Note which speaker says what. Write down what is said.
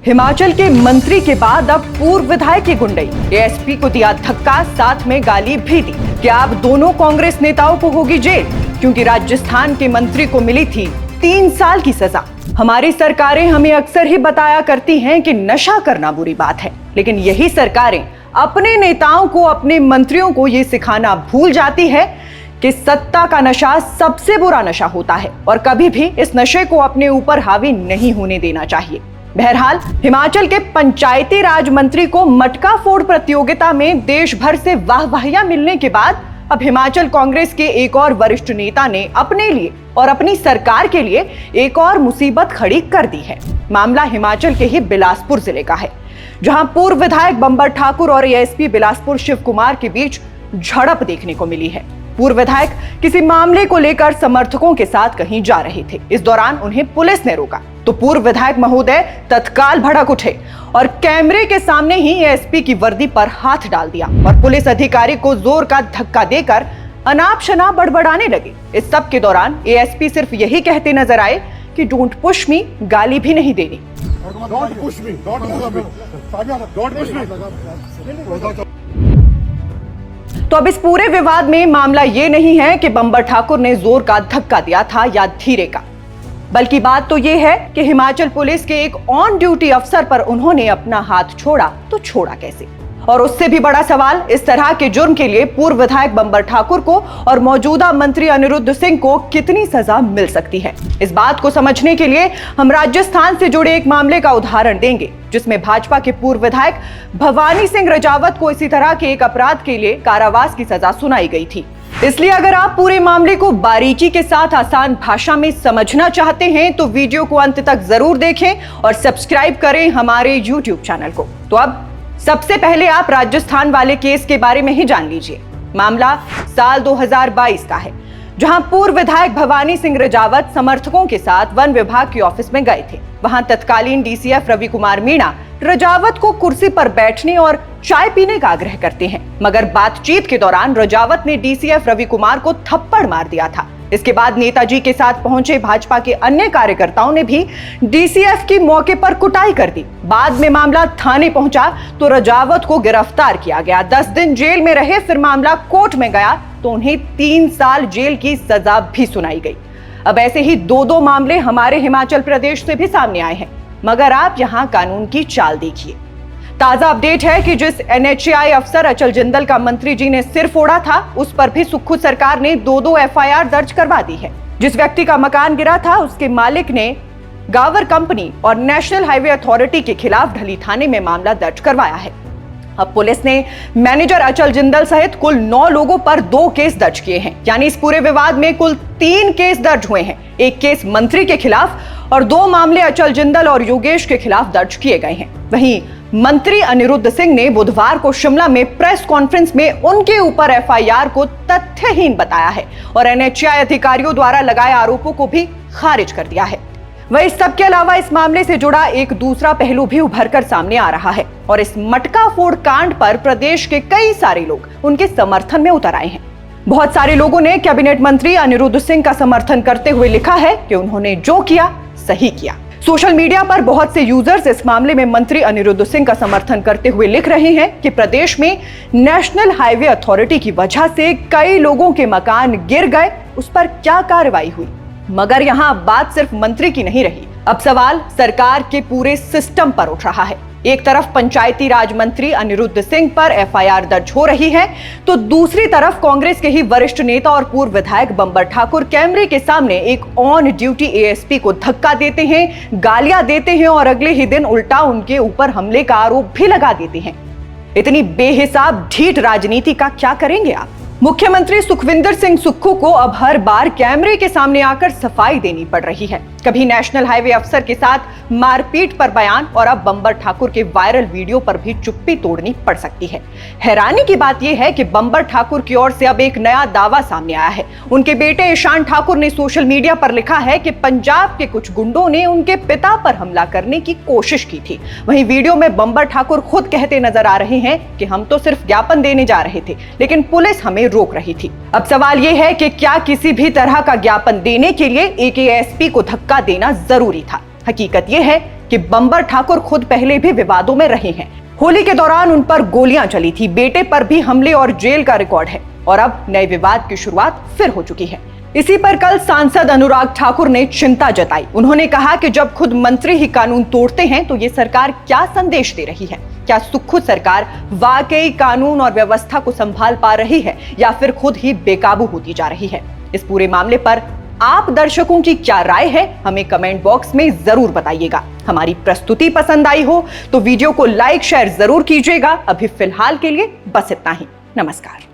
Speaker 1: हिमाचल के मंत्री के बाद अब पूर्व विधायक की गुंडई, एएसपी को दिया धक्का, साथ में गाली भी दी। क्या अब दोनों कांग्रेस नेताओं को होगी जेल, क्योंकि राजस्थान के मंत्री को मिली थी 3 साल की सजा। हमारी सरकारें हमें अक्सर ही बताया करती हैं कि नशा करना बुरी बात है, लेकिन यही सरकारें अपने नेताओं को, अपने मंत्रियों को ये सिखाना भूल जाती है कि सत्ता का नशा सबसे बुरा नशा होता है और कभी भी इस नशे को अपने ऊपर हावी नहीं होने देना चाहिए। बहरहाल, हिमाचल के पंचायती राज मंत्री को मटका फोड़ प्रतियोगिता में देश भर से वाहवाहियां मिलने के बाद अब हिमाचल कांग्रेस के एक और वरिष्ठ नेता ने अपने लिए और अपनी सरकार के लिए एक और मुसीबत खड़ी कर दी है। मामला हिमाचल के ही बिलासपुर जिले का है, जहां पूर्व विधायक बंबर ठाकुर और एएसपी बिलासपुर शिव कुमार के बीच झड़प देखने को मिली है। पूर्व विधायक किसी मामले को लेकर समर्थकों के साथ कहीं जा रहे थे। इस दौरान उन्हें पुलिस ने रोका तो पूर्व विधायक महोदय तत्काल भड़क उठे और कैमरे के सामने ही एएसपी की वर्दी पर हाथ डाल दिया और पुलिस अधिकारी को जोर का धक्का देकर अनाप शनाप बड़बड़ाने लगे। इस सब के दौरान एएसपी सिर्फ यही कहते नजर आए कि डोंट पुश मी, गाली भी नहीं देनी। तो अब इस पूरे विवाद में मामला ये नहीं है कि बंबर ठाकुर ने जोर का धक्का दिया था या धीरे का, बल्कि बात तो ये है कि हिमाचल पुलिस के एक ऑन ड्यूटी अफसर पर उन्होंने अपना हाथ छोड़ा तो छोड़ा कैसे। और उससे भी बड़ा सवाल, इस तरह के जुर्म के लिए पूर्व विधायक बंबर ठाकुर को और मौजूदा मंत्री अनिरुद्ध सिंह को कितनी सजा मिल सकती है। इस बात को समझने के लिए हम राजस्थान से जुड़े एक मामले का उदाहरण देंगे, जिसमें भाजपा के पूर्व विधायक भवानी सिंह रजावत को इसी तरह के एक अपराध के लिए कारावास की सजा सुनाई गई थी। इसलिए अगर आप पूरे मामले को बारीकी के साथ आसान भाषा में समझना चाहते हैं तो वीडियो को अंत तक जरूर देखें और सब्सक्राइब करें हमारे YouTube चैनल को। तो अब सबसे पहले आप राजस्थान वाले केस के बारे में ही जान लीजिए। मामला साल 2022 का है, जहां पूर्व विधायक भवानी सिंह रजावत समर्थकों के साथ वन विभाग के ऑफिस में गए थे। वहां तत्कालीन डीसीएफ रवि कुमार मीणा रजावत को कुर्सी पर बैठने और चाय पीने का आग्रह करते हैं, मगर बातचीत के दौरान रजावत ने डीसीएफ रवि कुमार को थप्पड़ मार दिया था। इसके बाद नेताजी के साथ पहुंचे भाजपा के अन्य कार्यकर्ताओं ने भी डीसीएफ की मौके पर कुटाई कर दी। बाद में मामला थाने पहुंचा तो रजावत को गिरफ्तार किया गया। 10 दिन जेल में रहे, फिर मामला कोर्ट में गया तो उन्हें 3 साल जेल की सजा भी सुनाई गई। अब ऐसे ही 2 मामले हमारे हिमाचल प्रदेश से भी सामने आए हैं, मगर आप यहाँ कानून की चाल देखिए। ताजा अपडेट है कि जिस एनएचएआई अफसर अचल जिंदल का मंत्री जी ने सिर फोड़ा था, उस पर भी सुक्खू सरकार ने 2 एफआईआर दर्ज करवा दी है। जिस व्यक्ति का मकान गिरा था, उसके मालिक ने गावर कंपनी और नेशनल हाईवे अथॉरिटी के खिलाफ ढली थाने में मामला दर्ज करवाया है। अब पुलिस ने मैनेजर अचल जिंदल सहित कुल 9 लोगों पर 2 केस दर्ज किए हैं, यानी इस पूरे विवाद में कुल 3 केस दर्ज हुए हैं। 1 केस मंत्री के खिलाफ और 2 मामले अचल जिंदल और योगेश के खिलाफ दर्ज किए गए हैं। वहीं मंत्री अनिरुद्ध सिंह ने बुधवार को शिमला में प्रेस कॉन्फ्रेंस में उनके ऊपर एफआईआर को तथ्यहीन बताया है और एनएचएआई अधिकारियों द्वारा लगाए आरोपों को भी खारिज कर दिया है। वहीं इस सब के अलावा इस मामले से जुड़ा एक दूसरा पहलू भी उभरकर सामने आ रहा है और इस मटका फोड़ कांड पर प्रदेश के कई सारे लोग उनके समर्थन में उतर आए हैं। बहुत सारे लोगों ने कैबिनेट मंत्री अनिरुद्ध सिंह का समर्थन करते हुए लिखा है कि उन्होंने जो किया सही किया। सोशल मीडिया पर बहुत से यूजर्स इस मामले में मंत्री अनिरुद्ध सिंह का समर्थन करते हुए लिख रहे हैं कि प्रदेश में नेशनल हाईवे अथॉरिटी की वजह से कई लोगों के मकान गिर गए, उस पर क्या कार्रवाई हुई। मगर यहाँ बात सिर्फ मंत्री की नहीं रही, अब सवाल सरकार के पूरे सिस्टम पर उठ रहा है। एक तरफ पंचायती राज मंत्री अनिरुद्ध सिंह पर एफआईआर दर्ज हो रही है, तो दूसरी तरफ कांग्रेस के ही वरिष्ठ नेता और पूर्व विधायक बंबर ठाकुर कैमरे के सामने एक ऑन ड्यूटी एएसपी को धक्का देते हैं, गालियां देते हैं और अगले ही दिन उल्टा उनके ऊपर हमले का आरोप भी लगा देते हैं। इतनी बेहिसाब ढीठ राजनीति का क्या करेंगे आप? मुख्यमंत्री सुखविंदर सिंह सुक्खू को अब हर बार कैमरे के सामने आकर सफाई देनी पड़ रही है। कभी नेशनल हाईवे अफसर के साथ मारपीट पर बयान और अब बंबर ठाकुर के वायरल वीडियो पर भी चुप्पी तोड़नी पड़ सकती है। हैरानी की बात यह है कि बंबर ठाकुर की ओर से अब एक नया दावा सामने आया है। उनके बेटे ईशान ठाकुर ने सोशल मीडिया पर लिखा है कि पंजाब के कुछ गुंडों ने उनके पिता पर हमला करने की कोशिश की थी। वहीं वीडियो में बंबर ठाकुर खुद कहते नजर आ रहे हैं कि हम तो सिर्फ ज्ञापन देने जा रहे थे, लेकिन पुलिस हमें रोक रही थी। अब सवाल यह है कि क्या किसी भी तरह का ज्ञापन देने के लिए एक एएसपी को धक्का देना जरूरी था? हकीकत यह है कि कि बंबर ठाकुर खुद पहले भी विवादों में रहे हैं। होली के दौरान उन पर गोलियां चली थी, बेटे पर भी हमले और जेल का रिकॉर्ड है और अब नए विवाद की शुरुआत फिर हो चुकी है। इसी पर कल सांसद अनुराग ठाकुर ने चिंता जताई। उन्होंने कहा कि जब खुद मंत्री ही कानून तोड़ते हैं तो ये सरकार क्या संदेश दे रही है? क्या खुद सरकार वाकई कानून और व्यवस्था को संभाल पा रही है या फिर खुद ही बेकाबू होती जा रही है? इस पूरे मामले पर आप दर्शकों की क्या राय है, हमें कमेंट बॉक्स में जरूर बताइएगा। हमारी प्रस्तुति पसंद आई हो तो वीडियो को लाइक शेयर जरूर कीजिएगा। अभी फिलहाल के लिए बस इतना ही। नमस्कार।